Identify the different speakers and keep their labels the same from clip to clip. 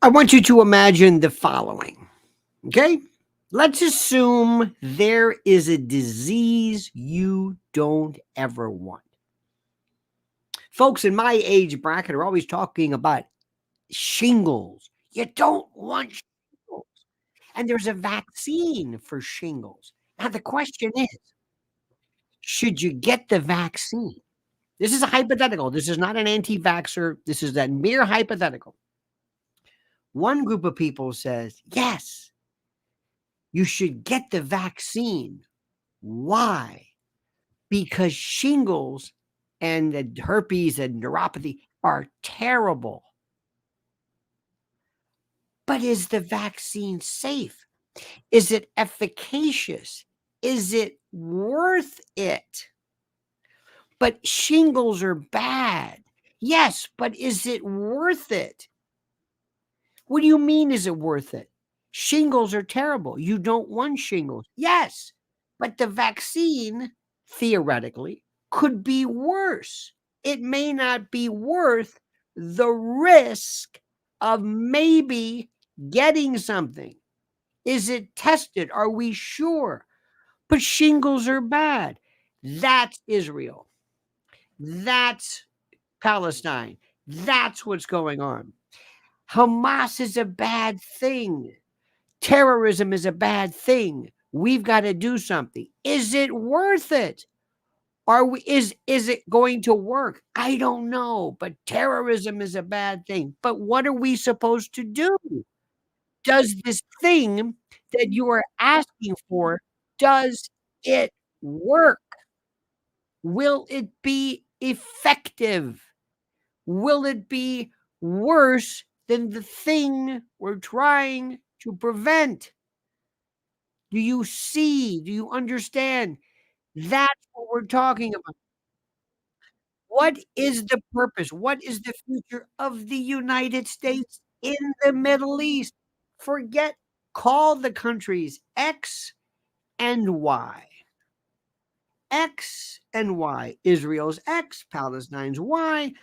Speaker 1: I want you to imagine the following, okay? Let's assume there is a disease you don't ever want. Folks in my age bracket are always talking about shingles. You don't want shingles. And there's a vaccine for shingles. Now, the question is, should you get the vaccine? This is a hypothetical. This is not an anti-vaxxer. This is that mere hypothetical. One group of people says, yes, you should get the vaccine. Why? Because shingles and the herpes and neuropathy are terrible. But is the vaccine safe? Is it efficacious? Is it worth it? But shingles are bad. Yes, but is it worth it? What do you mean, is it worth it? Shingles are terrible. You don't want shingles. Yes, but the vaccine, theoretically, could be worse. It may not be worth the risk of maybe getting something. Is it tested? Are we sure? But shingles are bad. That's Israel. That's Palestine. That's what's going on. Hamas is a bad thing. Terrorism is a bad thing. We've got to do something. Is it worth it? Is it going to work? I don't know, but terrorism is a bad thing. But what are we supposed to do? Does this thing that you are asking for, does it work? Will it be effective? Will it be worse than the thing we're trying to prevent? Do you see? Do you understand? That's what we're talking about. What is the purpose? What is the future of the United States in the Middle East? Forget, call the countries X and Y. X and Y. Israel's X, Palestine's Y.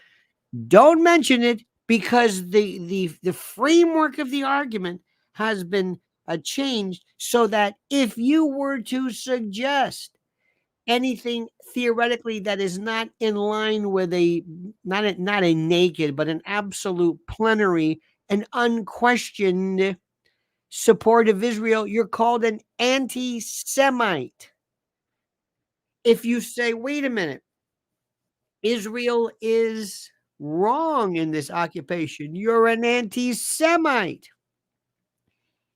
Speaker 1: Don't mention it, because the framework of the argument has been changed, so that if you were to suggest anything theoretically that is not in line with not a naked, but an absolute plenary and unquestioned support of Israel, you're called an anti-Semite. If you say, wait a minute, Israel is wrong in this occupation, you're an anti-Semite.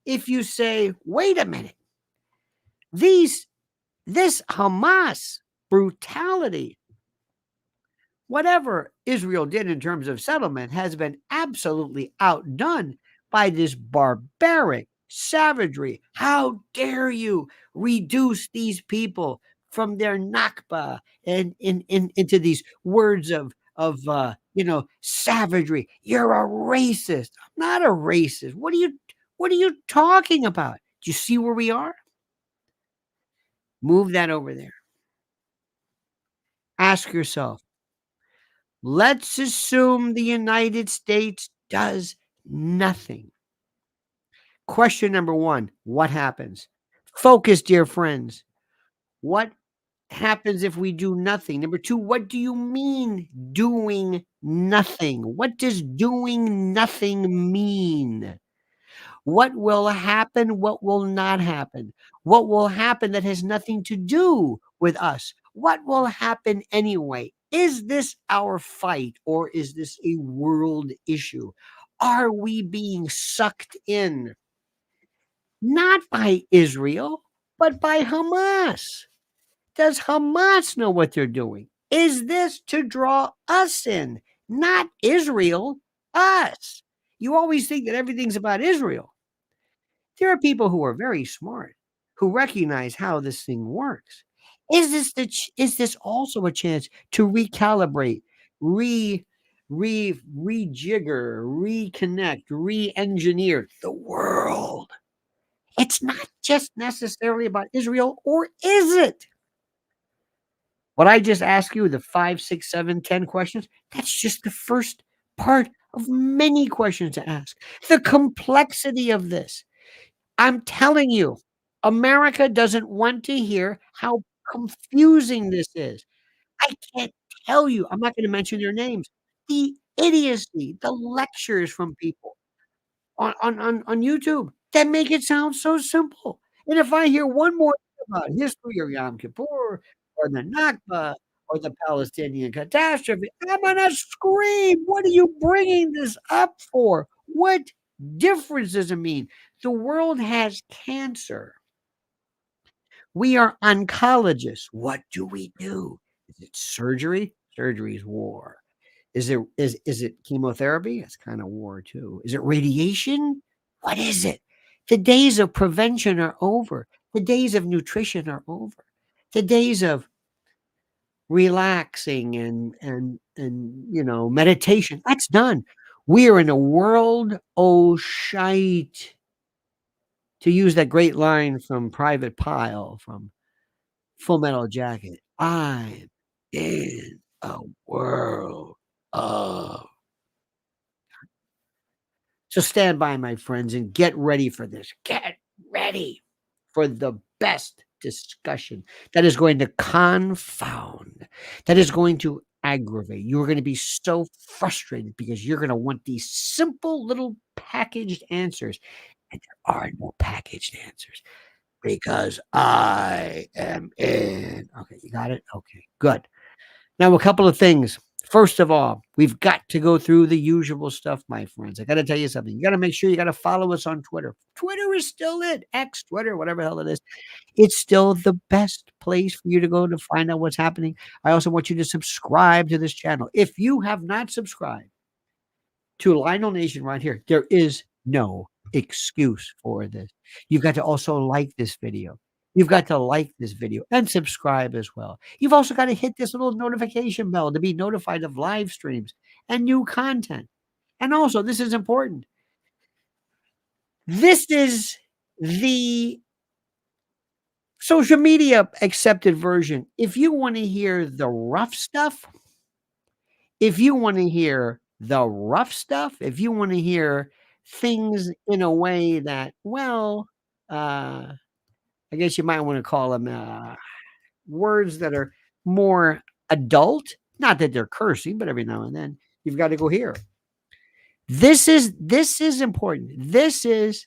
Speaker 1: If you say, wait a minute, this Hamas brutality, whatever Israel did in terms of settlement, has been absolutely outdone by this barbaric savagery. How dare you reduce these people from their Nakba and into these words of savagery? You're a racist. I'm not a racist. What are you talking about? Do you see where we are? Move that over there. Ask yourself, let's assume the United States does nothing. Question number one, what happens? Focus, dear friends. What happens if we do nothing? Number two, what do you mean doing nothing? What does doing nothing mean? What will happen? What will not happen? What will happen that has nothing to do with us? What will happen anyway? Is this our fight, or is this a world issue? Are we being sucked in? Not by Israel, but by Hamas. Does Hamas know what they're doing? Is this to draw us in? Not Israel, us. You always think that everything's about Israel. There are people who are very smart, who recognize how this thing works. Is this also a chance to recalibrate, rejigger, reconnect, re-engineer the world? It's not just necessarily about Israel, or is it? What I just asked you, the 5, 6, 7, 10 questions, that's just the first part of many questions to ask. The complexity of this. I'm telling you, America doesn't want to hear how confusing this is. I can't tell you, I'm not gonna mention their names. The idiocy, the lectures from people on YouTube that make it sound so simple. And if I hear one more thing about history or Yom Kippur or the Nakba or the Palestinian catastrophe, I'm gonna scream, "What are you bringing this up for? What difference does it mean?" The world has cancer. We are oncologists. What do we do? Is it surgery? Surgery is war. Is it chemotherapy? It's kinda war too. Is it radiation? What is it? The days of prevention are over. The days of nutrition are over. The days of relaxing and meditation, that's done. We are in a world, "Oh, shite," to use that great line from Private Pile from Full Metal Jacket. I'm in a world of So stand by, my friends, and get ready for this. Get ready for the best discussion that is going to confound, that is going to aggravate. You're going to be so frustrated because you're going to want these simple little packaged answers. And there are no packaged answers because I am in. Okay, you got it? Okay, good. Now, a couple of things. First of all, we've got to go through the usual stuff, my friends. I got to tell you something. You got to make sure you got to follow us on Twitter. Twitter is still it. X, Twitter, whatever the hell it is. It's still the best place for you to go to find out what's happening. I also want you to subscribe to this channel. If you have not subscribed to Lionel Nation right here, there is no excuse for this. You've got to also like this video. You've got to like this video and subscribe as well. You've also got to hit this little notification bell to be notified of live streams and new content. And also, this is important. This is the social media accepted version. If you want to hear the rough stuff, if you wanna hear the rough stuff, if you wanna hear things in a way that, well, uh, I guess you might wanna call them, words that are more adult, not that they're cursing, but every now and then, you've gotta go here. This is important. This is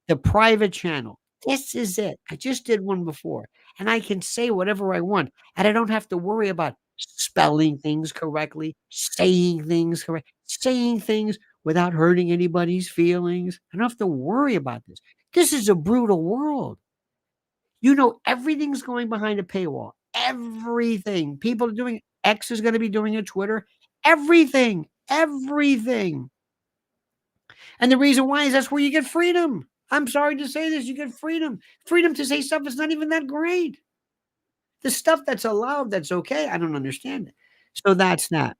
Speaker 1: the private channel. This is it. I just did one before, and I can say whatever I want, and I don't have to worry about spelling things correctly, saying things without hurting anybody's feelings. I don't have to worry about this. This is a brutal world. Everything's going behind a paywall. Everything. People are doing X is gonna be doing it, Twitter. Everything. And the reason why is that's where you get freedom. I'm sorry to say this, you get freedom. Freedom to say stuff that's not even that great. The stuff that's allowed, that's okay, I don't understand it. So that's that.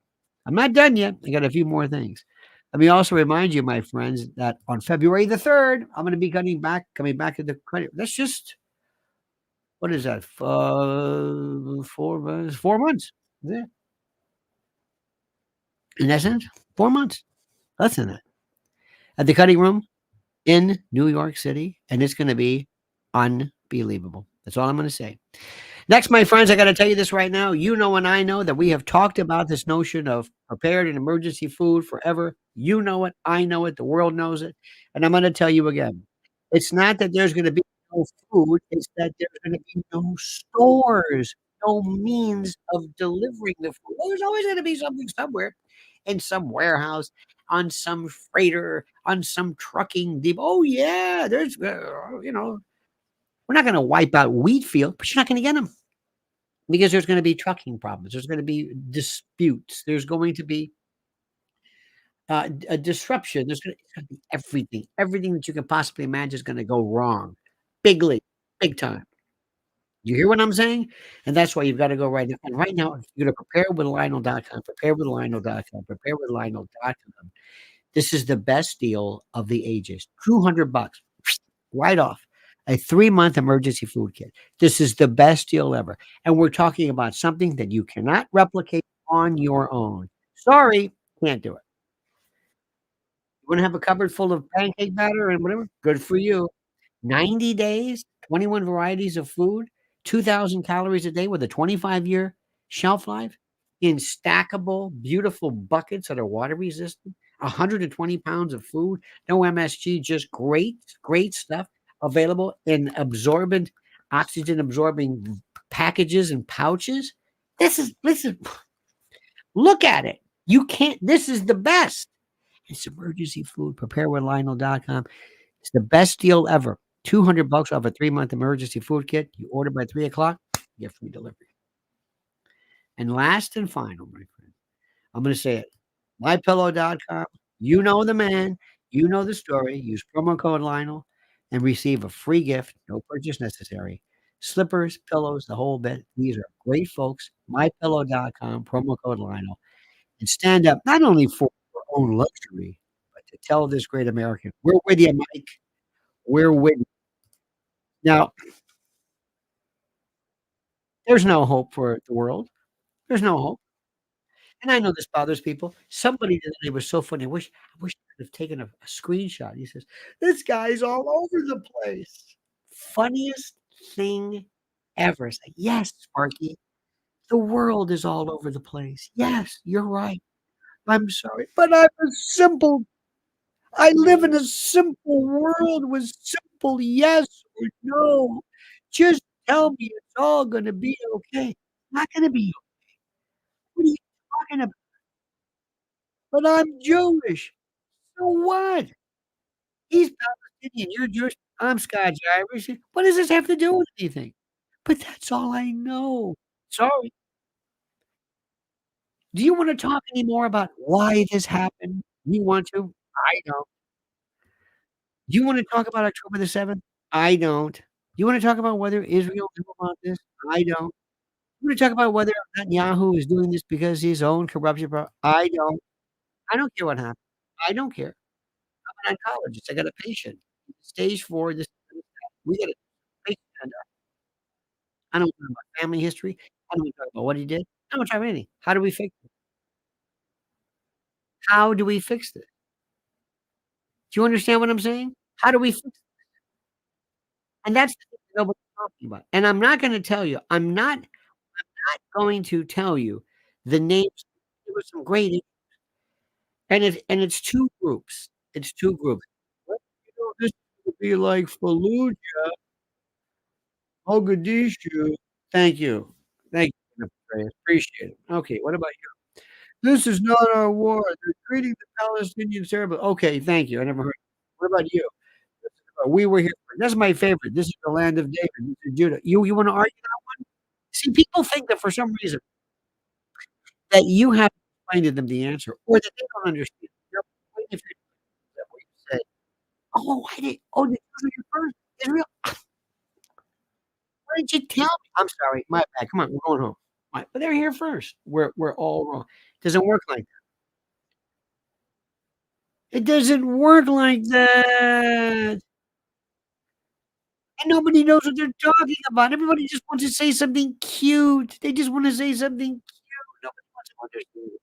Speaker 1: I'm not done yet. I got a few more things. Let me also remind you, my friends, that on February the 3rd, I'm gonna be coming back to the credit. That's just what is that? 4 months, 4 months. Yeah. In essence, 4 months. Less than that. At the cutting room in New York City, and it's gonna be unbelievable. That's all I'm gonna say. Next, my friends, I gotta tell you this right now. You know and I know that we have talked about this notion of prepared and emergency food forever. You know it, I know it, the world knows it, and I'm gonna tell you again. It's not that there's gonna be no food, it's that there's gonna be no stores, no means of delivering the food. Well, there's always gonna be something somewhere, in some warehouse, on some freighter, on some trucking depot. Oh, yeah, we're not gonna wipe out wheat field, but you're not gonna get them because there's gonna be trucking problems, there's gonna be disputes, there's going to be, a disruption, it's gonna be everything. Everything that you can possibly imagine is gonna go wrong. Bigly, big time. You hear what I'm saying? And that's why you've gotta go right now. And right now, if you're gonna preparewithlionel.com, preparewithlionel.com, preparewithlionel.com. This is the best deal of the ages. 200 bucks right off. A 3-month emergency food kit. This is the best deal ever. And we're talking about something that you cannot replicate on your own. Sorry, can't do it. Wanna have a cupboard full of pancake batter and whatever? Good for you. 90 days, 21 varieties of food, 2,000 calories a day with a 25-year shelf life in stackable, beautiful buckets that are water resistant, 120 pounds of food, no MSG, just great, great stuff available in absorbent, oxygen absorbing packages and pouches. This is listen, look at it. You can't this is the best. It's emergency food. Preparewithlionel.com. It's the best deal ever. 200 bucks off a 3-month emergency food kit. You order by 3 o'clock, get free delivery. And last and final, my friend, I'm gonna say it. MyPillow.com. You know the man, you know the story. Use promo code Lionel and receive a free gift, no purchase necessary. Slippers, pillows, the whole bit. These are great folks. MyPillow.com, promo code Lionel, and stand up not only for your own luxury, but to tell this great American, "We're with you, Mike. We're with you." Now, there's no hope for the world. There's no hope, and I know this bothers people. Somebody the other day was so funny. I wish I could have taken a screenshot. He says, "This guy's all over the place." Funniest thing ever. It's like, "Yes, Sparky, the world is all over the place. Yes, you're right. I'm sorry, but I'm a simple I live in a simple world with simple yes or no. Just tell me it's all gonna be okay." It's not gonna be what are you talking about? But I'm Jewish. So what? He's Palestinian, you're Jewish, I'm Scotch Irish. What does this have to do with anything? But that's all I know. Sorry. Do you wanna talk any more about why this happened? You want to? I don't. Do you wanna talk about October the 7th? I don't. You wanna talk about whether Israel knew about this? I don't. You wanna talk about whether Netanyahu is doing this because his own corruption I don't. I don't care what happened. I don't care. I'm an oncologist. I got a patient. Stage 4, this we got a patient and, I don't wanna talk about family history. I don't wanna talk about what he did. I don't wanna talk about anything. How do we fix it? How do we fix it? Do you understand what I'm saying? How do we fix it? And that's the thing nobody's talking about. And I'm not going to tell you the names. There were some great it's 2 groups. It's 2 groups. "Well, this would be like Fallujah, Mogadishu." Thank you. Thank you, Andreas, appreciate it. Okay, what about you? "This is not our war. They're treating the Palestinians terribly." Okay, thank you. I never heard. What about you? This is about "We were here first." That's my favorite. "This is the land of David. This is Judah." You wanna argue that one? See, people think that for some reason that you have to explain to them the answer or that they don't understand. You're waiting for that where you say, "Oh, I didn't oh, did Israel here first? Israel? Why didn't you tell me?" "I'm sorry, my bad. Come on, we're going home." Right, but they're here first. We're all wrong. Doesn't work like that. It doesn't work like that. And nobody knows what they're talking about. Everybody just wants to say something cute. They just wanna say something cute. Nobody wants to understand.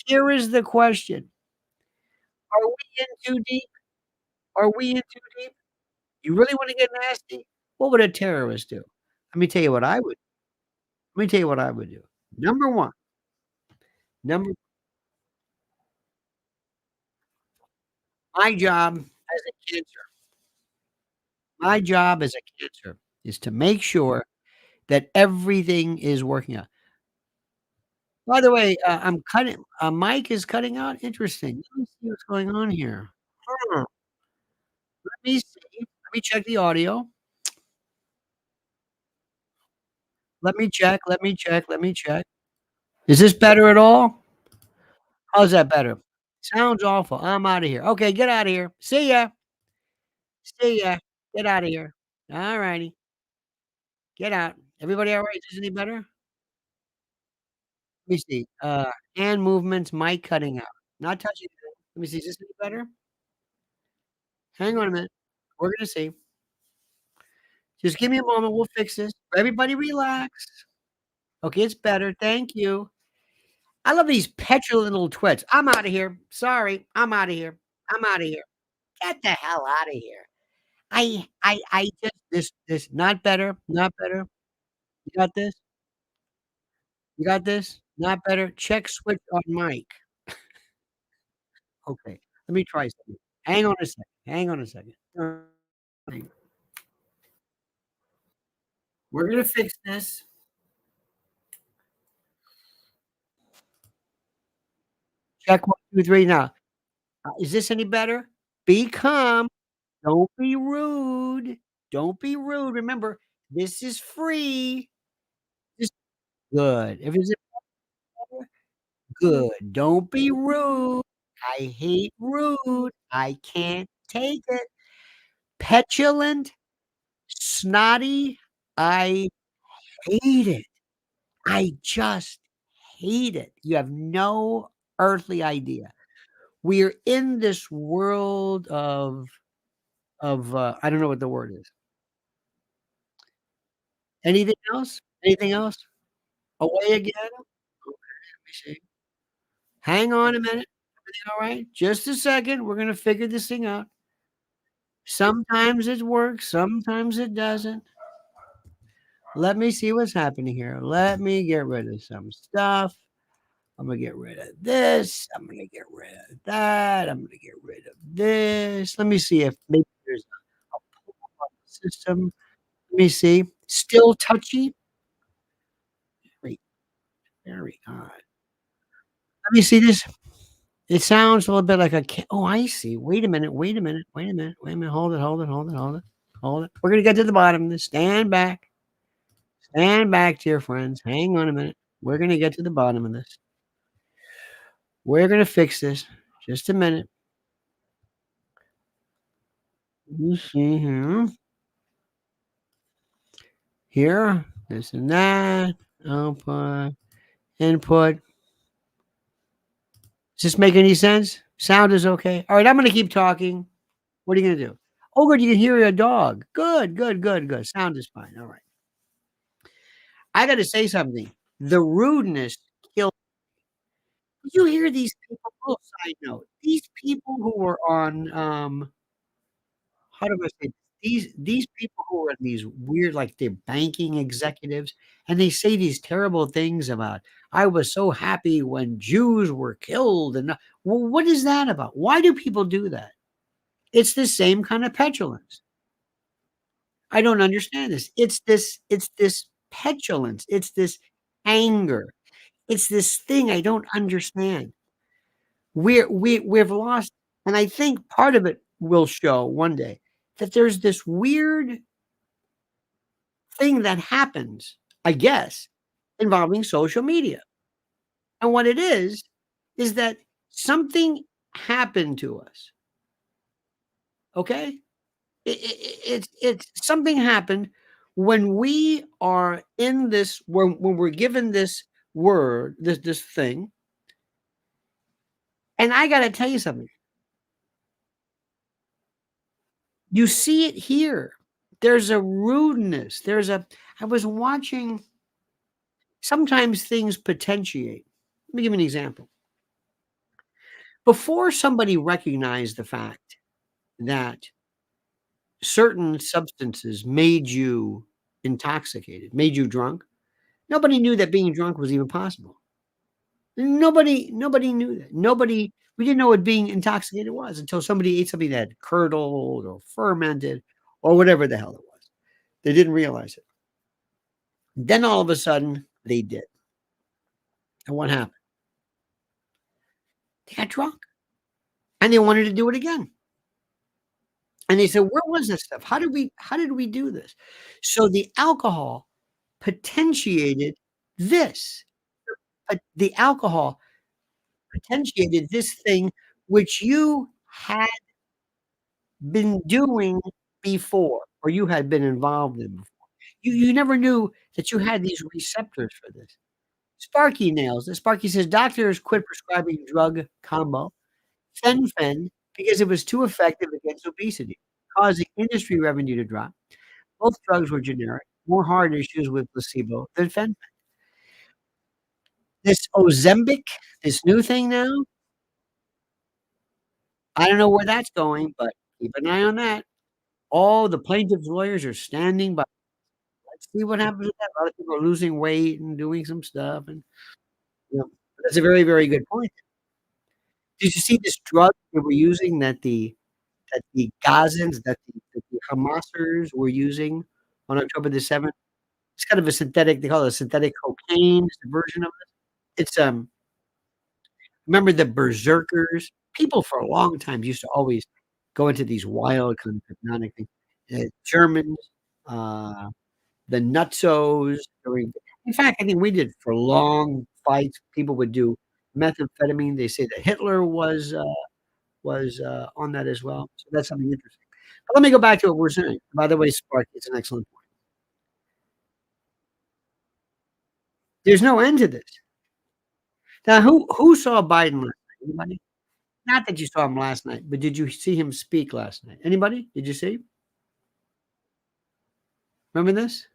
Speaker 1: Here is the question. Are we in too deep? Are we in too deep? You really wanna get nasty? What would a terrorist do? Let me tell you what I would Let me tell you what I would do. Number 1, number my job as a cancer my job as a cancer is to make sure that everything is working out. By the way, Mike is cutting out? Interesting. Let me see what's going on here. Let me see. Let me check the audio. Let me check. Is this better at all? How's that better? Sounds awful. I'm outta here. Okay, get outta here. See ya. See ya. Get outta here. Alrighty. Get out. Everybody alright? Is this any better? Let me see. Hand movements, mic cutting out. Not touching anything. Let me see. Is this any better? Hang on a minute. We're gonna see. Just give me a moment. We'll fix this. Everybody relax. Okay, it's better. Thank you. I love these petulant little twits. I'm outta here. Sorry. I'm outta here. I'm outta here. Get the hell outta here. I just this not better, not better. You got this? You got this? Not better? Check switch on mic. Okay, let me try something. Hang on a second, hang on a second. We're gonna fix this. Check 1, 2, 3 now. Is this any better? Be calm. Don't be rude. Don't be rude. Remember, this is free. Just good. If it's better, good. Don't be rude. I hate rude. I can't take it. Petulant, snotty, I hate it. I just hate it. You have no earthly idea. We're in this world of I don't know what the word is. Anything else? Anything else? Away again? Okay, let me see. Hang on a minute. Everything all right? Just a second. We're gonna figure this thing out. Sometimes it works, sometimes it doesn't. Let me see what's happening here. Let me get rid of some stuff. I'm gonna get rid of this. I'm gonna get rid of that. I'm gonna get rid of this. Let me see if maybe there's a pull on the system. Let me see. Still touchy? Very, very odd. Let me see this. It sounds a little bit like a oh, I see. Wait a minute, wait a minute, wait a minute, wait a minute. Hold it, hold it, hold it, hold it, hold it. We're gonna get to the bottom of this. Stand back. Stand back, dear friends. Hang on a minute. We're gonna get to the bottom of this. We're gonna fix this. Just a minute. You see here. Here, this and that. Output, input. Does this make any sense? Sound is okay. All right, I'm gonna keep talking. What are you gonna do? Oh, good, you can hear a dog. Good, good, good, good. Sound is fine. All right. I gotta say something. The rudeness kills. You hear these people little side note, these people who were on, how do I say this? These people who are in these weird, like, they're banking executives, and they say these terrible things about, "I was so happy when Jews were killed," and well, what is that about? Why do people do that? It's the same kind of petulance. I don't understand this. It's this petulance. It's this anger. It's this thing I don't understand. We've lost, and I think part of it will show one day that there's this weird thing that happens, I guess, involving social media. And what it is that something happened to us, okay? It's something happened when we are in this when we're given this word, this thing, and I gotta tell you something. You see it here. There's a rudeness. I was watching sometimes things potentiate. Let me give you an example. Before somebody recognized the fact that certain substances made you intoxicated, made you drunk, nobody knew that being drunk was even possible. Nobody knew that. We didn't know what being intoxicated was until somebody ate something that had curdled or fermented or whatever the hell it was. They didn't realize it. Then all of a sudden, they did. And what happened? They got drunk, and they wanted to do it again. And they said, "Where was this stuff? How did we do this?" So the alcohol potentiated this. The alcohol potentiated this thing which you had been doing before, or you had been involved in before. You never knew that you had these receptors for this. Sparky nails it. Sparky says, "Doctors quit prescribing drug combo, fen-phen, because it was too effective against obesity, causing industry revenue to drop. Both drugs were generic, more heart issues with placebo than fen." This Ozempic, this new thing now, I don't know where that's going, but keep an eye on that. All the plaintiff's lawyers are standing by. Let's see what happens with that. A lot of people are losing weight and doing some stuff, and, you know, that's a very, very good point. Did you see this drug they were using that the Gazans, that the Hamasers were using on October the 7th? It's kind of a synthetic, they call it a synthetic cocaine, it's a version of it. It's, remember the berserkers? People for a long time used to always go into these wild kind of hypnotic things. Germans, uh, the nutsos during, in fact, I think we did for long fights, people would do methamphetamine. They say that Hitler was on that as well. So that's something interesting. But let me go back to what we're saying. By the way, Sparky, it's an excellent point. There's no end to this. Now, who saw Biden last night? Anybody? Not that you saw him last night, but did you see him speak last night? Anybody? Did you see? Remember this?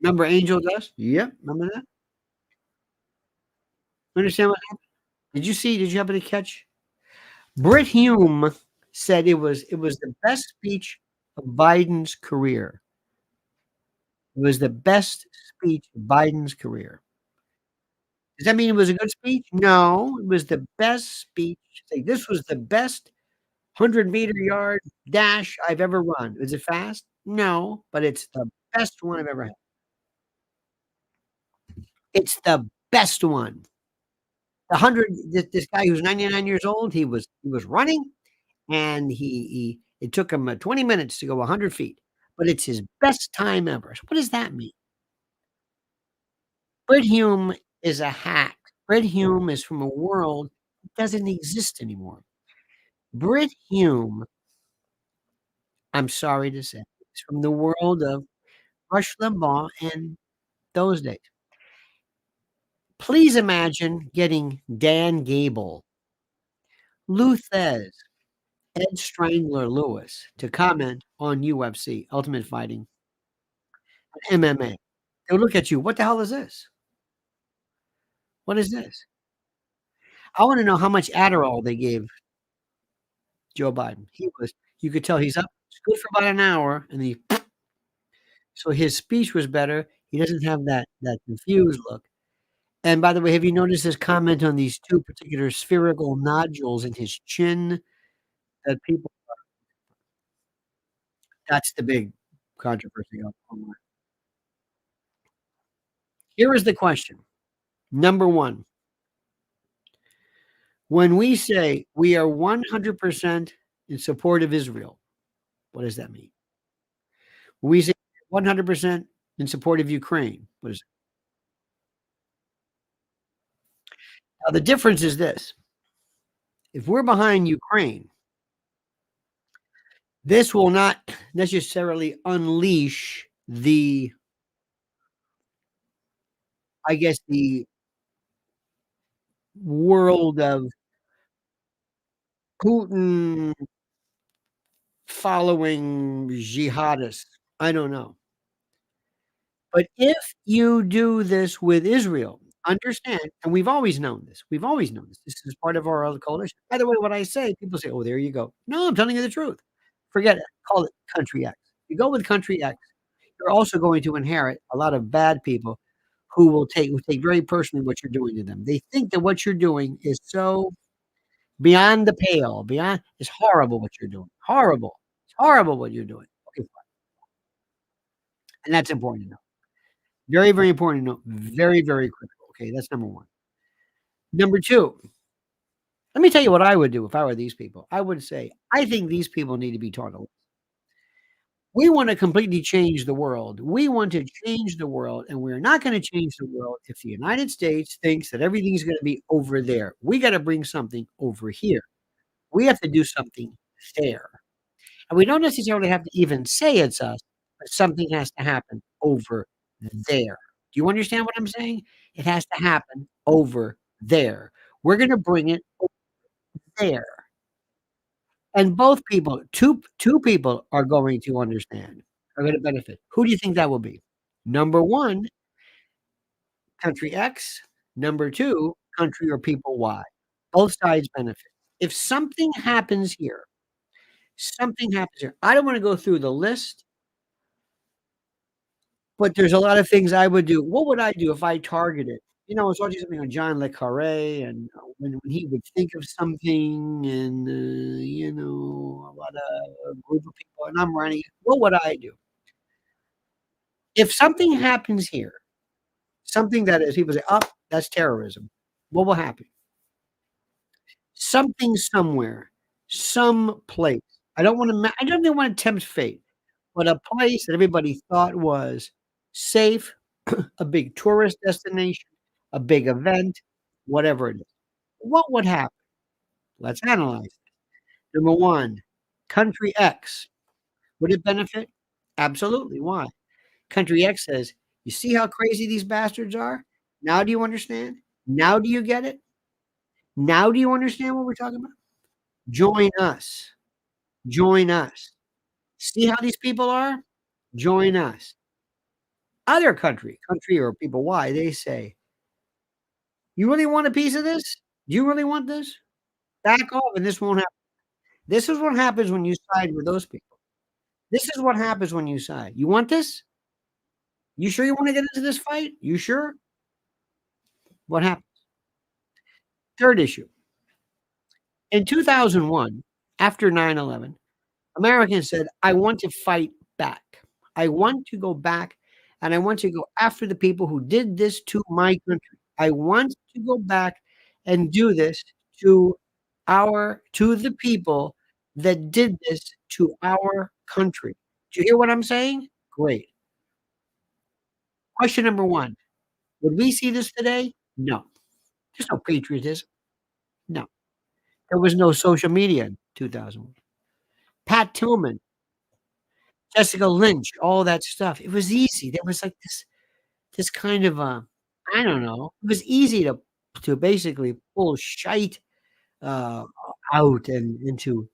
Speaker 1: Remember Angel Dust? Yep. Remember that? Understand what happened? Did you happen to catch? Brit Hume said it was the best speech of Biden's career. It was the best speech of Biden's career. Does that mean it was a good speech? No, it was the best speech. Say, this was the best 100-meter yard dash I've ever run. Is it fast? No, but it's the best one I've ever had. It's the best one. The 100, this guy who's 99 years old, he was running, and he it took him, 20 minutes to go 100 feet, but it's his best time ever. So what does that mean? Brit Hume is a hack. Brit Hume is from a world that doesn't exist anymore. Brit Hume, I'm sorry to say, is from the world of Rush Limbaugh and those days. Please imagine getting Dan Gable, Lou Thez, Ed Strangler Lewis to comment on UFC, Ultimate Fighting, MMA. They'll look at you, "What the hell is this? What is this?" I wanna know how much Adderall they gave Joe Biden. You could tell he's up, it's good for about an hour, and he so his speech was better. He doesn't have that confused look. And by the way, have you noticed his comment on these 2 particular spherical nodules in his chin that people, that's the big controversy online. Here is the question. Number 1, when we say we are 100% in support of Israel, what does that mean? When we say 100% in support of Ukraine, what is it? Now the difference is this, if we're behind Ukraine, this will not necessarily unleash the, I guess, the world of Putin following jihadists. I don't know. But if you do this with Israel, understand, and we've always known this. We've always known this. This is part of our other coalition. By the way, what I say, people say, "Oh, there you go." No, I'm telling you the truth. Forget it. Call it country X. You go with country X, you're also going to inherit a lot of bad people who take very personally what you're doing to them. They think that what you're doing is so beyond the pale, beyond, it's horrible what you're doing. Horrible. It's horrible what you're doing. Okay, fine. And that's important to know. Very, very important to know. Very, very critical. Okay, that's number 1. Number 2, let me tell you what I would do if I were these people. I would say, I think these people need to be taught a, we wanna completely change the world. We want to change the world, and we're not gonna change the world if the United States thinks that everything's gonna be over there. We gotta bring something over here. We have to do something there. And we don't necessarily have to even say it's us, but something has to happen over there. Do you understand what I'm saying? It has to happen over there. We're gonna bring it over there. And both people, two people are going to understand, are gonna benefit. Who do you think that will be? Number 1, country X. Number 2, country or people Y. Both sides benefit. If something happens here. I don't wanna go through the list, but there's a lot of things I would do. What would I do if I targeted? I was watching something on John le Carré, and, when he would think of something and, a lot of a group of people, and I'm running it, what would I do? If something happens here, something that is people say, "Oh, that's terrorism," what will happen? Something somewhere, some place. I don't even wanna tempt fate, but a place that everybody thought was safe, a big tourist destination, a big event, whatever it is. What would happen? Let's analyze it. Number 1, country X. Would it benefit? Absolutely. Why? Country X says, "You see how crazy these bastards are? Now do you understand? Now do you get it? Now do you understand what we're talking about? Join us. Join us. See how these people are? Join us." Other country or people Y, they say, "You really want a piece of this? Do you really want this? Back off and this won't happen." This is what happens when you side with those people. This is what happens when you side. "You want this? You sure you wanna get into this fight? You sure?" What happened? 3rd issue. In 2001, after 9/11, Americans said, "I want to fight back. I want to go back, and I want to go after the people who did this to my country. I want to go back and do this to to the people that did this to our country." Do you hear what I'm saying? Great. Question number 1, would we see this today? No. There's no patriotism. No. There was no social media in 2001. Pat Tillman, Jessica Lynch, all that stuff. It was easy. There was like this kind of, I don't know, it was easy to basically pull shite, uh, out and to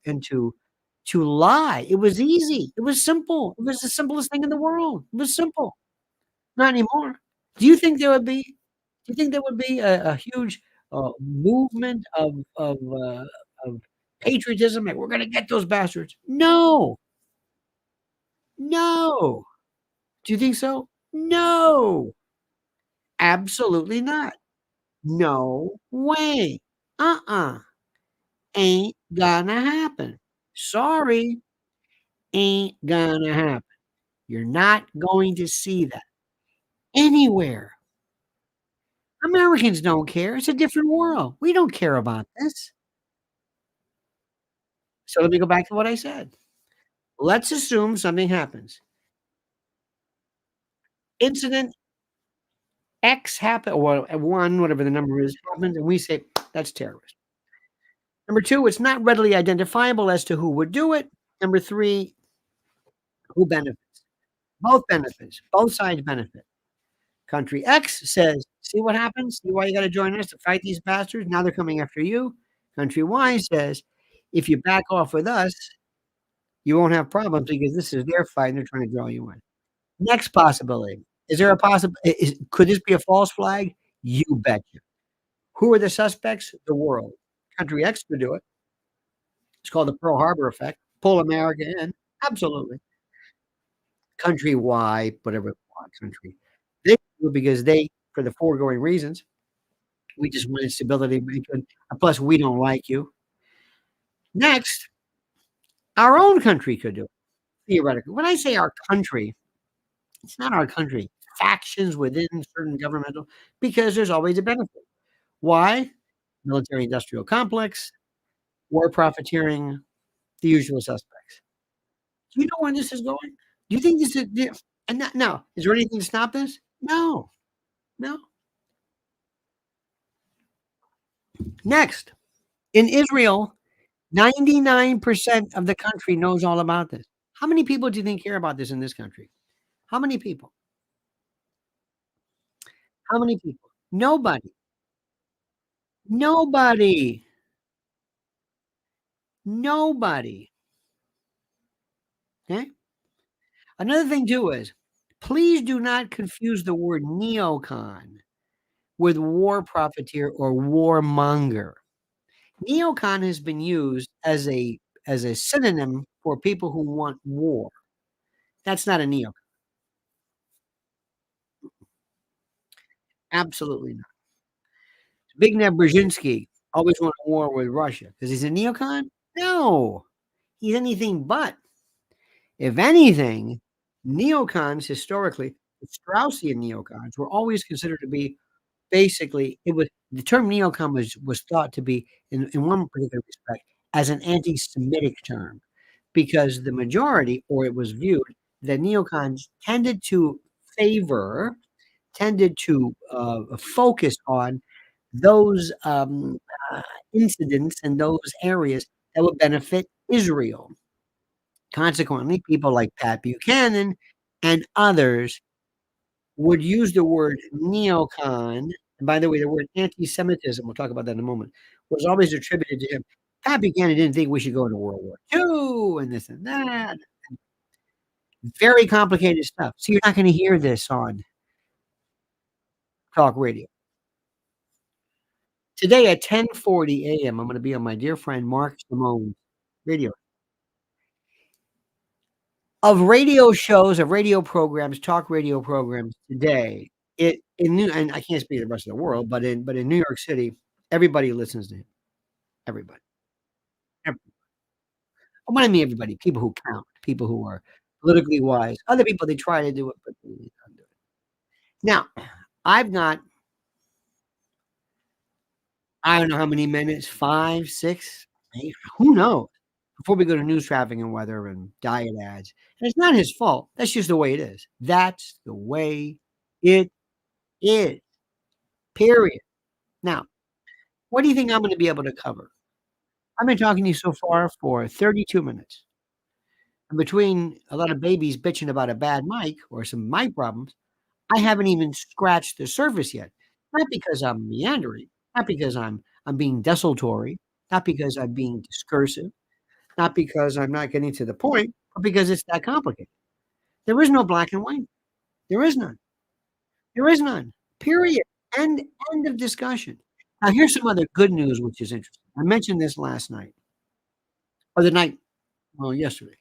Speaker 1: lie. It was easy. It was simple. It was the simplest thing in the world. It was simple. Not anymore. Do you think there would be do you think there would be a huge, movement of patriotism, like, "We're gonna get those bastards." No. No. Do you think so? No. Absolutely not. No way. Uh-uh. Ain't gonna happen. Sorry, ain't gonna happen. You're not going to see that anywhere. Americans don't care. It's a different world. We don't care about this. So let me go back to what I said. Let's assume something happens. Incident X happen or 1, whatever the number is, happens, and we say, "That's terrorist." Number 2, it's not readily identifiable as to who would do it. Number 3, who benefits? Both benefits. Both sides benefit. Country X says, "See what happens? See why you gotta join us to fight these bastards? Now they're coming after you." Country Y says, "If you back off with us, you won't have problems because this is their fight and they're trying to draw you in." Next possibility. Is there a possible is could this be a false flag? You betcha. Who are the suspects? The world. Country X could do it. It's called the Pearl Harbor effect. Pull America in. Absolutely. Country Y, whatever they want, country. They do it because for the foregoing reasons, we just wanted stability, and plus we don't like you. Next, our own country could do it, theoretically. When I say our country, it's not our country. Factions within certain governmental because there's always a benefit. Why? Military industrial complex, war profiteering, the usual suspects. Do you know where this is going? Do you think this is and now, is there anything to stop this? No, no. Next, in Israel, 99% of the country knows all about this. How many people do you think care about this in this country? How many people? How many people? Nobody. Nobody. Nobody. Okay? Another thing too is, please do not confuse the word neocon with war profiteer or warmonger. Neocon has been used as a synonym for people who want war. That's not a neocon. Absolutely not. Zbigniew Brzezinski always wanted war with Russia because he's a neocon? No, he's anything but. If anything, neocons historically, the Straussian neocons were always considered to be basically it was the term neocon was thought to be in one particular respect as an anti-Semitic term because the majority, or it was viewed that neocons favor tended to focus on those incidents and those areas that would benefit Israel. Consequently, people like Pat Buchanan and others would use the word neocon. And by the way, the word anti-Semitism, we'll talk about that in a moment, was always attributed to him. Pat Buchanan didn't think we should go into World War II and this and that. Very complicated stuff. So you're not going to hear this on talk radio. Today at 10:40 AM, I'm gonna be on my dear friend Mark Simone's radio of radio programs, talk radio programs today, it in New and I can't speak to the rest of the world, but in New York City, everybody listens to him. Everybody. Ev When I mean everybody, people who count, people who are politically wise. Other people, they try to do it, but they don't do it. Now, I've got I don't know how many minutes, 5, 6, 8, who knows? Before we go to news, traffic, and weather and diet ads. And it's not his fault. That's just the way it is. That's the way it is, period. Now, what do you think I'm gonna be able to cover? I've been talking to you so far for 32 minutes. And between a lot of babies bitching about a bad mic or some mic problems, I haven't even scratched the surface yet. Not because I'm meandering, not because I'm being desultory, not because I'm being discursive, not because I'm not getting to the point, but because it's that complicated. There is no black and white. There is none. There is none. Period. End of discussion. Now here's some other good news, which is interesting. I mentioned this last night or the night, well, yesterday.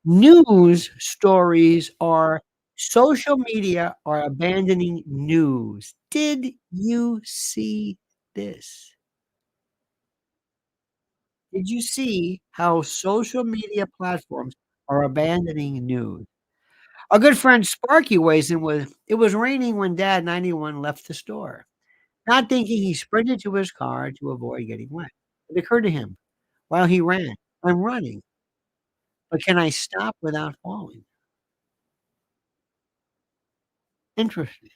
Speaker 1: News stories are social media are abandoning news. Did you see this? Did you see how social media platforms are abandoning news? Our good friend Sparky weighs in with, "It was raining when Dad 91 left the store. Not thinking, he sprinted to his car to avoid getting wet. It occurred to him while he ran, 'I'm running, but can I stop without falling?'" Interesting,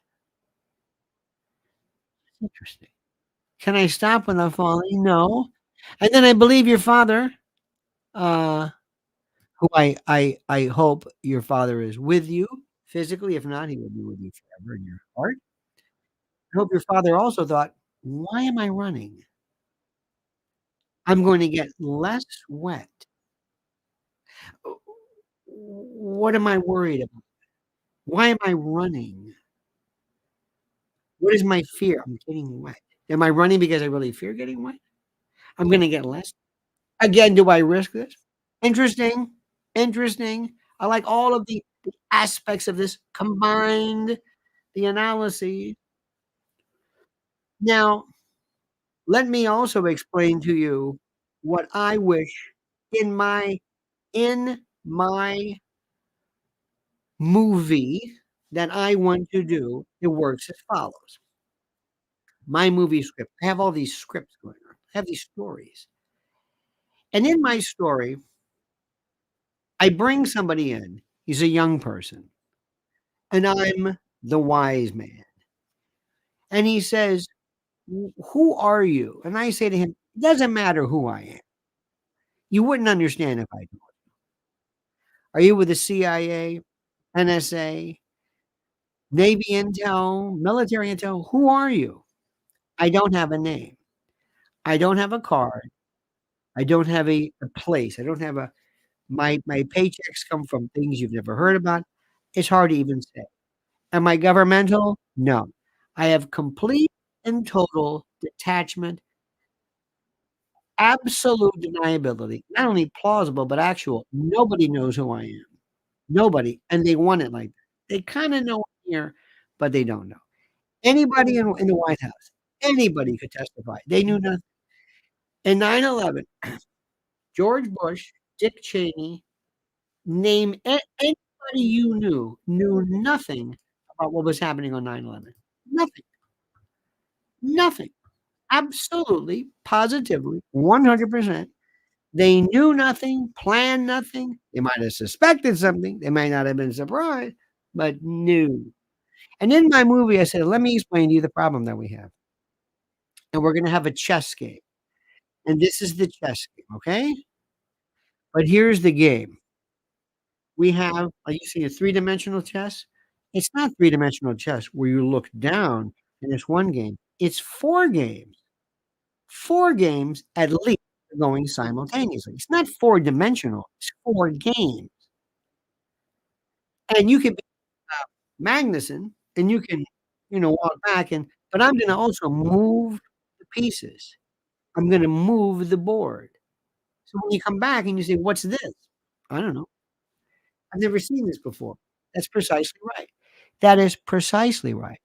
Speaker 1: interesting. "Can I stop without falling? No." And then I believe your father, uh, who I hope your father is with you physically. If not, he will be with you forever in your heart. I hope your father also thought, "Why am I running? I'm going to get less wet. What am I worried about? Why am I running? What is my fear? I'm getting wet. Am I running because I really fear getting wet? I'm gonna get less. Again, do I risk this?" Interesting, interesting. I like all of the aspects of this combined, the analysis. Now, let me also explain to you what I wish in my movie that I want to do. It works as follows. My movie script. I have all these scripts going on. I have these stories. And in my story, I bring somebody in. He's a young person, and I'm the wise man. And he says, Who are you?" And I say to him, "It doesn't matter who I am. You wouldn't understand if I told you. Are you with the CIA, NSA, Navy intel, military intel? Who are you?" "I don't have a name. I don't have a card. I don't have a place. I don't have a my paychecks come from things you've never heard about. It's hard to even say. Am I governmental? No. I have complete and total detachment absolute deniability, not only plausible, but actual. Nobody knows who I am. Nobody, and they want it like that. They kinda know I'm here, but they don't know. Anybody in the White House, anybody could testify. They knew nothing. In 9/11, George Bush, Dick Cheney, name anybody you knew nothing about what was happening on 9/11. Nothing, nothing. Absolutely, positively, 100%. They knew nothing, planned nothing. They might have suspected something. They might not have been surprised, but knew. And in my movie, I said, "Let me explain to you the problem that we have, and we're gonna have a chess game, and this is the chess game, okay? But here's the game. We have" are you seeing a three-dimensional chess? It's not three-dimensional chess where you look down and it's one game. It's 4 games. 4 games at least going simultaneously. It's not four-dimensional, it's 4 games. And you can be Magnuson, and you can, walk back but I'm gonna also move the pieces. I'm gonna move the board. So when you come back and you say, "What's this?" "I don't know. I've never seen this before." That's precisely right. That is precisely right.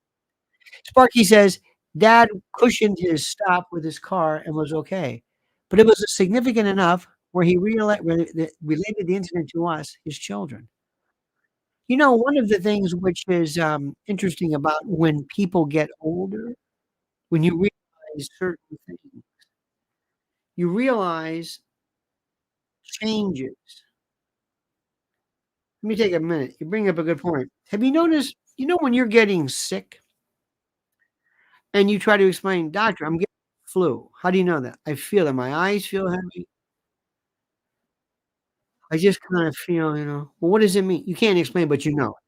Speaker 1: Sparky says, "Dad cushioned his stop with his car and was okay, but it was significant enough where he related the incident to us, his children." One of the things which is, interesting about when people get older, when you realize certain things, you realize changes. Let me take a minute. You bring up a good point. Have you noticed, when you're getting sick and you try to explain, "Doctor, I'm getting flu." How do you know that? "I feel it. My eyes feel heavy. I just kinda feel," "Well, what does it mean?" You can't explain, but you know it.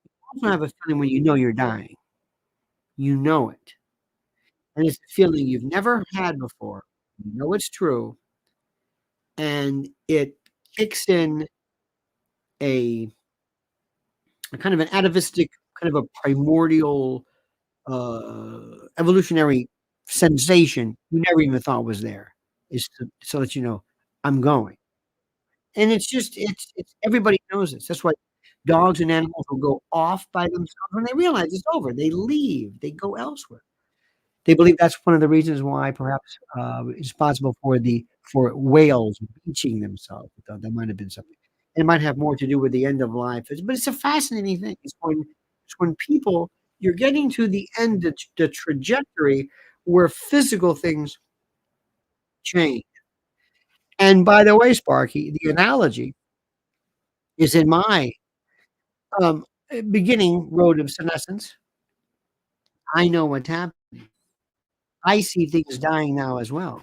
Speaker 1: You also have a feeling when you know you're dying. You know it. And it's a feeling you've never had before. You know it's true, and it kicks in a kind of an atavistic, kind of a primordial, evolutionary sensation you never even thought was there, is to so that you know, "I'm going." And it's just it's everybody knows this. That's why dogs and animals will go off by themselves when they realize it's over. They leave, they go elsewhere. They believe that's one of the reasons why perhaps, it's possible for whales beaching themselves. That might have been something. It might have more to do with the end of life, but it's a fascinating thing. It's when people you're getting to the end, the trajectory where physical things change. And by the way, Sparky, the analogy is in my, beginning road of senescence. I know what's happening. I see things dying now as well.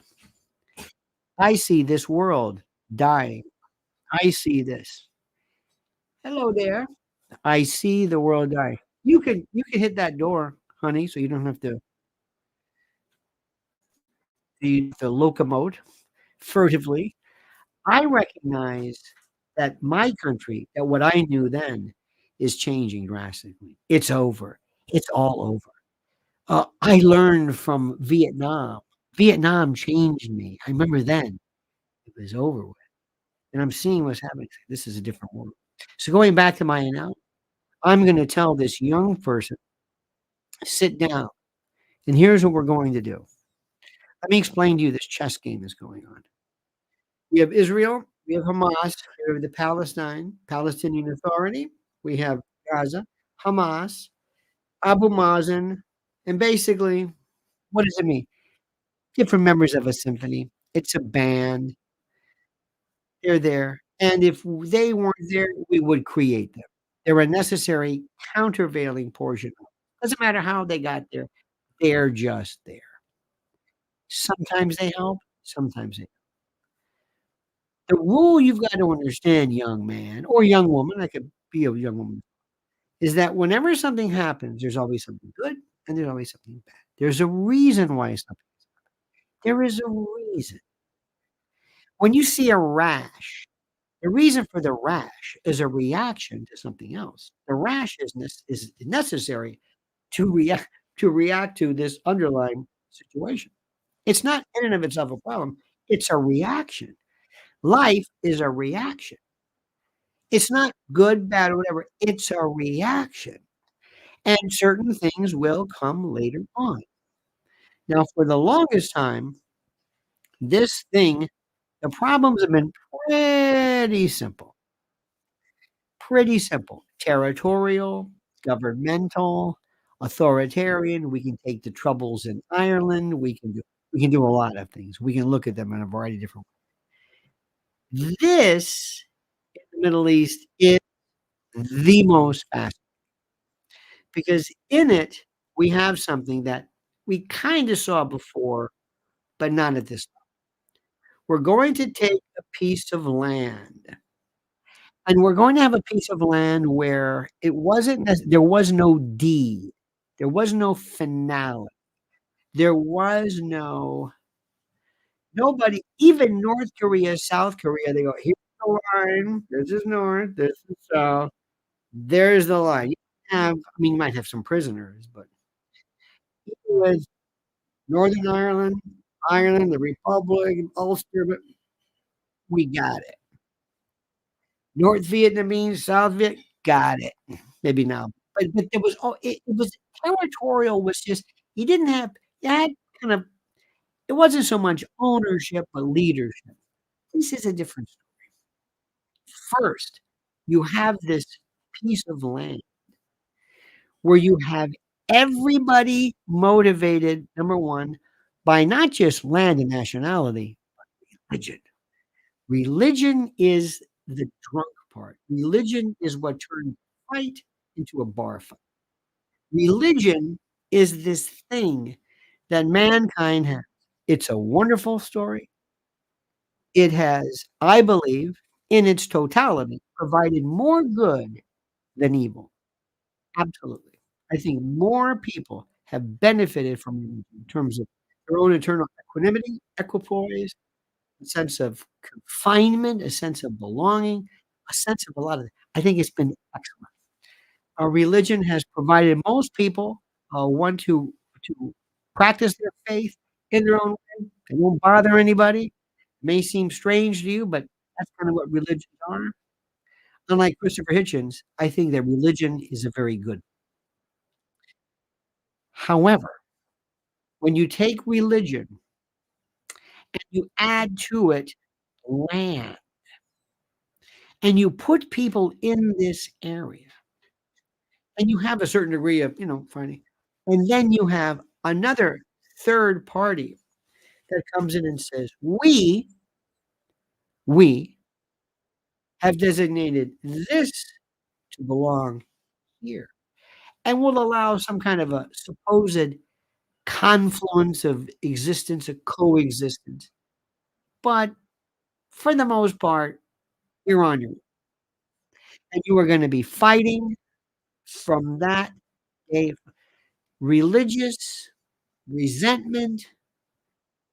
Speaker 1: I see this world dying. I see this. Hello there. I see the world dying. You can hit that door, honey, so you don't have to locomote furtively. I recognize that my country, that what I knew then is changing drastically. It's over. It's all over. I learned from Vietnam. Vietnam changed me. I remember then it was over with, and I'm seeing what's happening. This is a different world. So going back to my analogy, I'm gonna tell this young person, "Sit down, and here's what we're going to do. Let me explain to you this chess game that's going on. We have Israel, we have Hamas, we have the Palestinian Authority, we have Gaza, Hamas, Abu Mazen, and basically, what does it mean? Different members of a symphony. It's a band. They're there, and if they weren't there, we would create them. They're a necessary countervailing portion. Doesn't matter how they got there, they're just there. Sometimes they help, sometimes they the rule you've got to understand, young man or young woman, I could be a young woman, is that whenever something happens, there's always something good and there's always something bad. There's a reason why something there is a reason. When you see a rash, the reason for the rash is a reaction to something else. The rash is necessary to react to this underlying situation. It's not in and of itself a problem. It's a reaction. Life is a reaction. It's not good, bad, or whatever. It's a reaction. And certain things will come later on. Now, for the longest time, this thing, the problems have been pretty simple. Pretty simple. Territorial, governmental, authoritarian. We can take the troubles in Ireland. We can do a lot of things. We can look at them in a variety of different ways. This in the Middle East is the most fascinating because in it, we have something that we kinda saw before, but not at this. We're going to take a piece of land, and we're going to have a piece of land where it wasn't nec there was no deed. There was no finale. There was nobody, even North Korea, South Korea, they go, "Here's the line. This is North, this is South. There's the line." You might have some prisoners, but it was Northern Ireland, Ireland, the Republic, Ulster, but we got it. North Vietnamese, South Viet, got it. Maybe now, but there was it was territorial was just you didn't have you had kind of it wasn't so much ownership, but leadership. This is a different story. First, you have this piece of land where you have everybody motivated, number 1, by not just land and nationality, religion. Religion is the drunk part. Religion is what turned a fight into a bar fight. Religion is this thing that mankind has. It's a wonderful story. It has, I believe, in its totality, provided more good than evil. Absolutely. I think more people have benefited from religion in terms of their own internal equanimity, equipoise, a sense of confinement, a sense of belonging, a sense of a lot of I think it's been excellent. Our religion has provided most people, one to practice their faith in their own way. They won't bother anybody. May seem strange to you, but that's kinda what religions are. Unlike Christopher Hitchens, I think that religion is a very good. However, when you take religion and you add to it land, and you put people in this area, and you have a certain degree of, finding and then you have another third party that comes in and says, "We have designated this to belong here," and will allow some kind of a supposed confluence of existence, a coexistence, but for the most part, you're on your own, and you are gonna be fighting from that day religious resentment,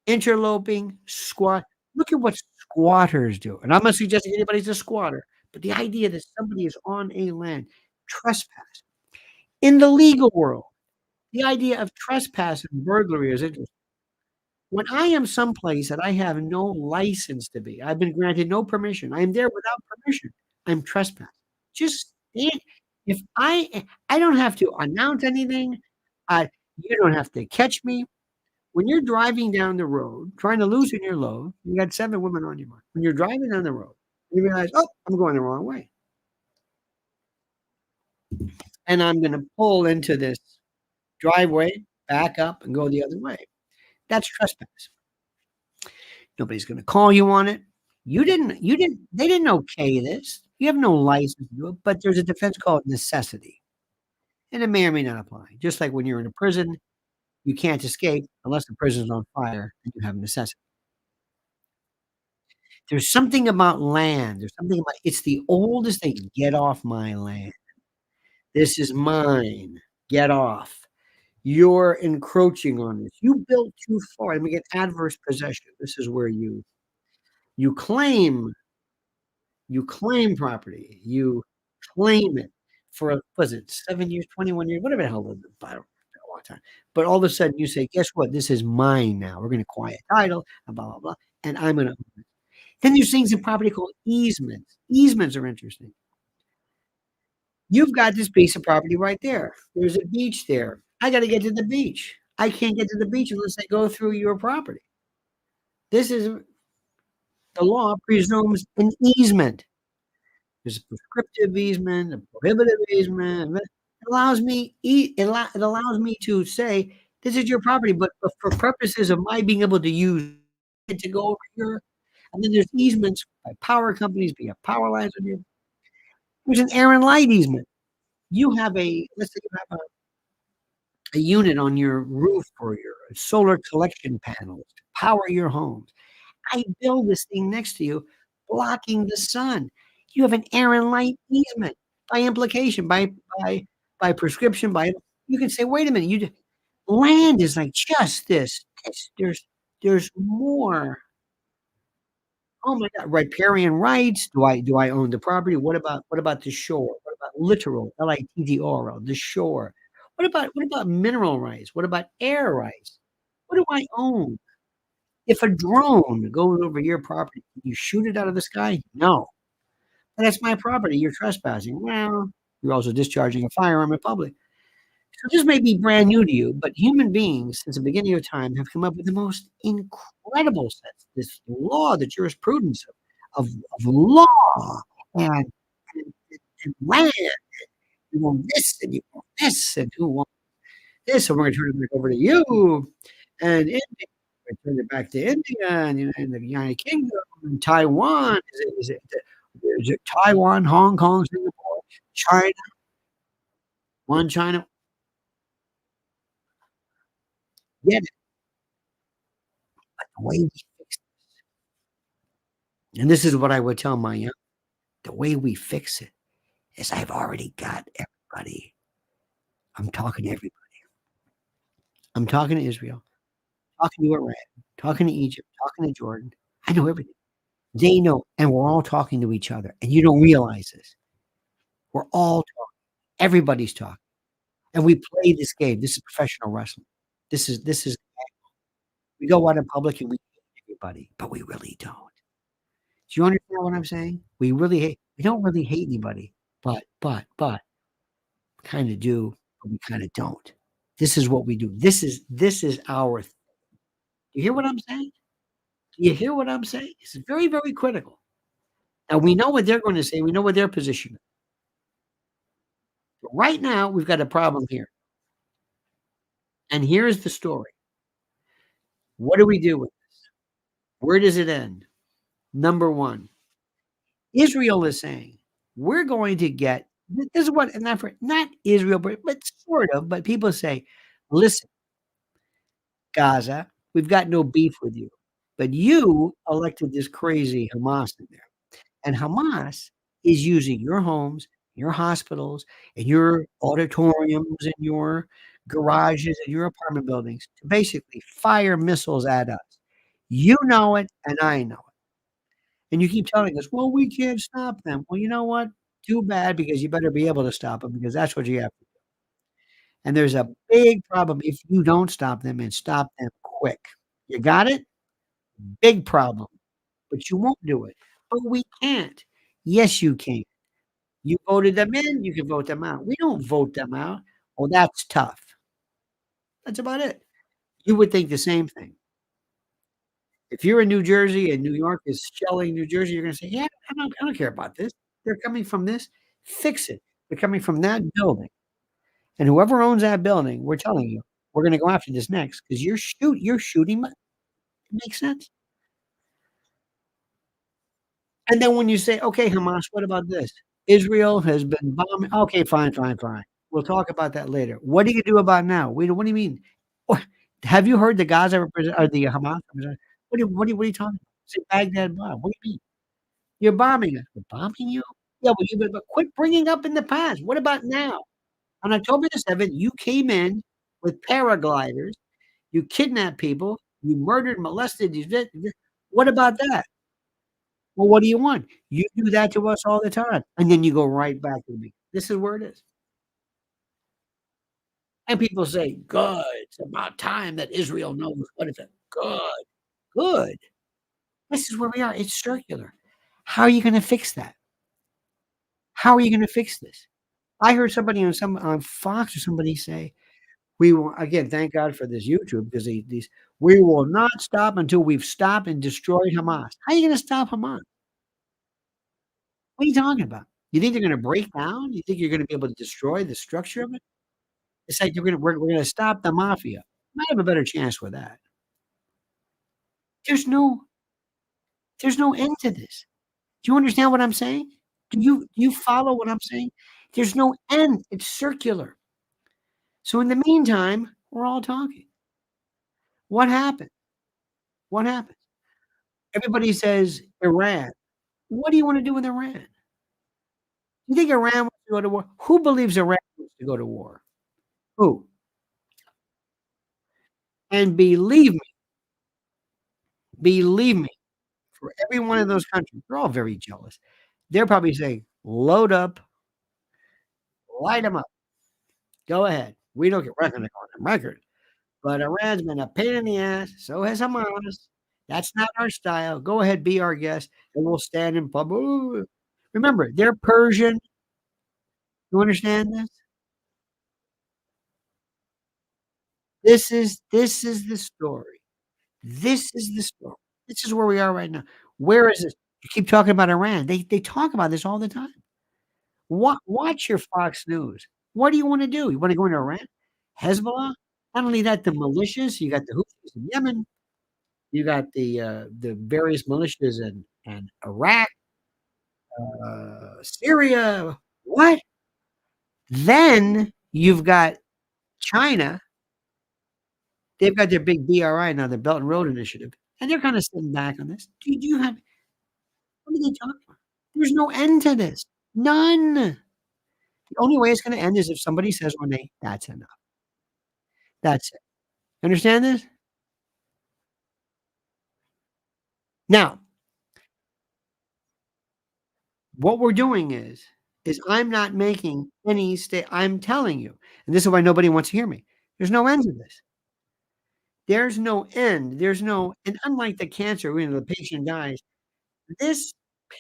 Speaker 1: interloping, look at what squatters do, and I'm not suggesting anybody's a squatter, but the idea that somebody is on a land, trespass. In the legal world, the idea of trespass and burglary is interesting. When I am someplace that I have no license to be, I've been granted no permission, I am there without permission, I'm trespassing. Just stand if I don't have to announce anything, you don't have to catch me. When you're driving down the road, trying to loosen your load, you got 7 women on your mind. When you're driving down the road, you realize, "Oh, I'm going the wrong way, and I'm gonna pull into this driveway, back up, and go the other way." That's trespass. Nobody's gonna call you on it. You didn't they didn't okay this. You have no license to do it, but there's a defense called necessity, and it may or may not apply. Just like when you're in a prison, you can't escape unless the prison's on fire and you have necessity. There's something about land. There's something about it's the oldest thing. "Get off my land. This is mine. Get off. You're encroaching on this. You built too far." And we get adverse possession. This is where you claim you claim property. You claim it for, was it 7 years, 21 years, whatever the hell it is. I don't know. the time. But all of a sudden you say, "Guess what? This is mine now. We're gonna quiet title and blah, blah, blah, and I'm gonna." Then there's things in property called easements. Easements are interesting. You've got this piece of property right there. There's a beach there. I gotta get to the beach. I can't get to the beach unless I go through your property. This is the law presumes an easement. There's a prescriptive easement, a prohibitive easement. It allows me it allows me to say, "This is your property," but for purposes of my being able to use it to go over here, and then there's easements by power companies, via power lines on your there's an air and light easement. You have a let's say you have a unit on your roof for your solar collection panels to power your homes. I build this thing next to you, blocking the sun. You have an air and light easement by implication, by prescription, by you can say, "Wait a minute, you land is like just this. There's more." Oh my god, riparian rights. Do I own the property? What about the shore? What about littoral, L-I-T-T-O-R-L, the shore? What about mineral rights? What about air rights? What do I own? If a drone goes over your property, can you shoot it out of the sky? No. "But that's my property, you're trespassing." Well, you're also discharging a firearm in public. So this may be brand new to you, but human beings, since the beginning of time, have come up with the most incredible sets. This law, the jurisprudence of law and and and land. You want this, and you want this, and who wants this, and we're gonna turn it back over to you, and India, we turn it back to India, and the United Kingdom, and Taiwan. Is it Taiwan, Hong Kong, Singapore, China, one China? Get it, the way we fix and this is what I would tell my young the way we fix it is I've already got everybody. I'm talking to everybody. I'm talking to Israel, talking to Iran, talking to Egypt, talking to Jordan. I know everything. They know, and we're all talking to each other, and you don't realize this. We're all talking. Everybody's talking, and we play this game. This is professional wrestling. This is we go out in public and we hate everybody, but we really don't. Do you understand what I'm saying? We don't really hate anybody, but kinda do, but we kinda don't. This is what we do. This is our you hear what I'm saying? Do you hear what I'm saying? It's very, very critical. Now we know what they're gonna say, we know what their position is. But right now, we've got a problem here, and here's the story. What do we do with this? Where does it end? Number 1, Israel is saying, "We're going to get" this is what and not Israel, but sort of, but people say, "Listen, Gaza, we've got no beef with you, but you elected this crazy Hamas in there, and Hamas is using your homes, your hospitals, and your auditoriums, and your garages, and your apartment buildings to basically fire missiles at us. You know it, and I know it, and you keep telling us, 'Well, we can't stop them.' Well, you know what? Too bad because you better be able to stop them because that's what you have to do, and there's a big problem if you don't stop them and stop them quick. You got it? Big problem, but you won't do it. But we can't. Yes, you can. You voted them in, you can vote them out. We don't vote them out. Well, that's tough. That's about it. You would think the same thing. If you're in New Jersey and New York is shelling New Jersey, you're gonna say, "Yeah, I don't care about this. They're coming from this. Fix it. They're coming from that building. And whoever owns that building, we're telling you, we're gonna go after this next because you're shooting my" it makes sense. And then when you say, "Okay, Hamas, what about this? Israel has been bombing" "Okay, fine, fine, fine. We'll talk about that later. What do you do about now?" "Wait, what do you mean?" What have you heard the Gaza represent or the Hamas representative? What are you talking about? Say Baghdad bomb. What do you mean? You're bombing us. "We're bombing you?" "Yeah, well, you but quit bringing up in the past. What about now?" On October the 7th, you came in with paragliders, you kidnapped people, you murdered, molested, you did what about that? Well, what do you want? You do that to us all the time, and then you go right back to me. This is where it is. And people say, "Good, it's about time that Israel knows what it's a good, good." This is where we are, it's circular. How are you gonna fix that? How are you gonna fix this? I heard somebody on Fox or somebody say, "We will" again, thank God for this YouTube because these "We will not stop until we've stopped and destroyed Hamas." How are you gonna stop Hamas? What are you talking about? You think they're gonna break down? You think you're gonna be able to destroy the structure of it? It's like we're gonna stop the mafia. Might have a better chance with that. There's no there's no end to this. Do you understand what I'm saying? Do you follow what I'm saying? There's no end. It's circular. So in the meantime, we're all talking. What happened? What happened? Everybody says Iran. What do you wanna do with Iran? You think Iran wants to go to war? Who believes Iran wants to go to war? Who? And believe me, for every one of those countries, they're all very jealous. They're probably saying, "Load up, light them up. Go ahead. We don't get we're not gonna go on record, but Iran's been a pain in the ass, so has Hamas. That's not our style. Go ahead, be our guest, and we'll stand in public." Remember, they're Persian. You understand this? This is the story. This is the story. This is where we are right now. Where is this? You keep talking about Iran. They talk about this all the time. Watch your Fox News. What do you wanna do? You wanna go into Iran? Hezbollah? Not only that, the militias, you got the Houthis in Yemen, you got the various militias in Iraq, Syria. What? Then you've got China. They've got their big BRI now, their Belt and Road Initiative, and they're kinda sitting back on this. Do you have what are they talking about? There's no end to this. None. The only way it's gonna end is if somebody says one day, "That's enough." That's it. Understand this? Now, what we're doing is I'm not making any I'm telling you, and this is why nobody wants to hear me. There's no end to this. There's no end. There's no and unlike the cancer, when the patient dies, this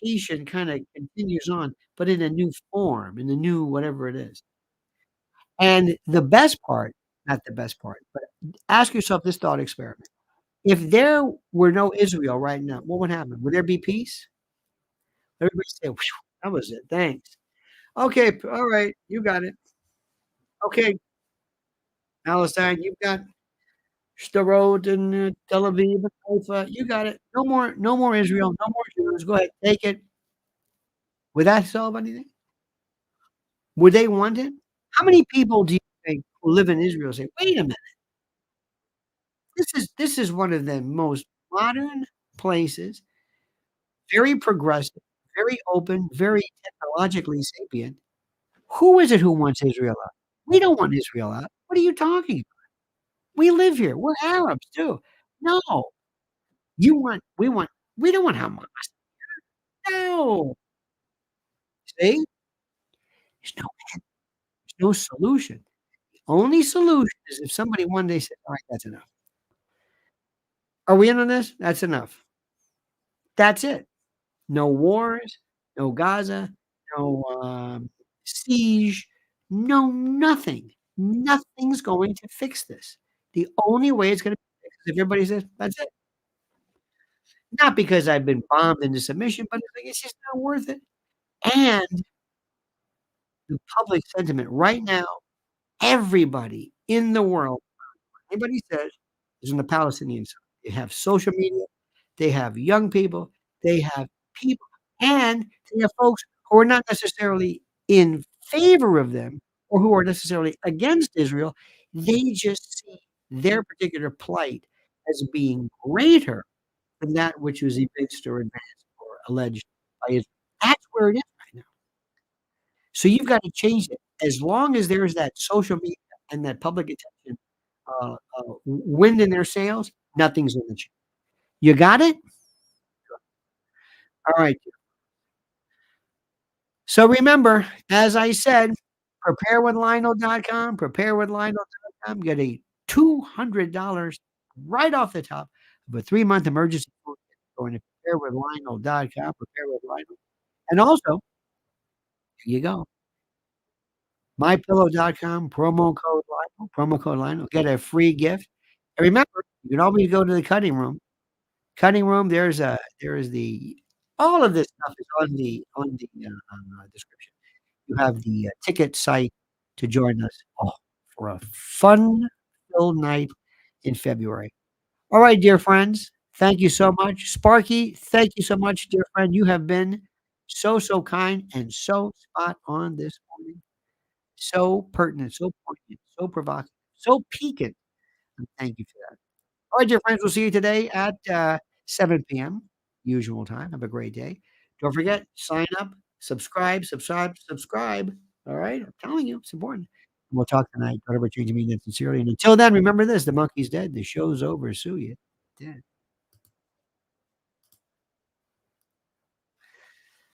Speaker 1: patient kinda continues on, but in a new form, in a new whatever it is. And the best part not the best part, but ask yourself this thought experiment. If there were no Israel right now, what would happen? Would there be peace? Everybody say, "Whew, that was it, thanks." Okay, alright, you got it. Okay, Palestine, you've got Sderot and, Tel Aviv and Haifa, you got it. No more Israel, no more Jews, go ahead, take it. Would that solve anything? Would they want it? How many people do you think who live in Israel say, "Wait a minute, this is one of the most modern places, very progressive, very open, very technologically sapient. Who is it who wants Israel out? We don't want Israel out. What are you talking about? We live here. We're Arabs too. No, you want we don't want Hamas. No. See? There's no solution. The only solution is if somebody one day said, "All right, that's enough." Are we in on this? That's enough. That's it. No wars, no Gaza, no, siege, no nothing. Nothing's going to fix this. The only way it's gonna be fixed is if everybody says, "That's it." Not because I've been bombed into submission, but it's like, it's just not worth it. And the public sentiment right now, everybody in the world, anybody says is on the Palestinian side. They have social media, they have young people, they have people, and they have folks who are not necessarily in favor of them or who are necessarily against Israel. They just see their particular plight as being greater than that which was evinced or advanced or alleged by Israel. That's where it is right now. So you've got to change it. As long as there is that social media and that public attention, wind in their sails, nothing's gonna change. You got it? Alright. So remember, as I said, preparewithlionel.com, preparewithlionel.com. Profiteering.com, get a $200 right off the top of a 3-month emergency phone kit. Going to preparewithlionel.com, prepare with Lionel. And also, here you go, mypillow.com, promo code Lionel, get a free gift. And remember, you can always go to the cutting room. Cutting room, there is the all of this stuff is on the description. You have the, ticket site to join us, for a fun-filled night in February. All right, dear friends, thank you so much. Sparky, thank you so much, dear friend. You have been so, so kind and so spot on this morning. So pertinent, so poignant, so provocative, so piquant, and thank you for that. All right, dear friends, we'll see you today at, 7 PM, usual time. Have a great day. Don't forget, sign up, subscribe, subscribe, subscribe. All right? I'm telling you, it's important. We'll talk tonight. Whatever change me that sincerely. And until then, remember this, the monkey's dead. The show's over. Sue you. Dead.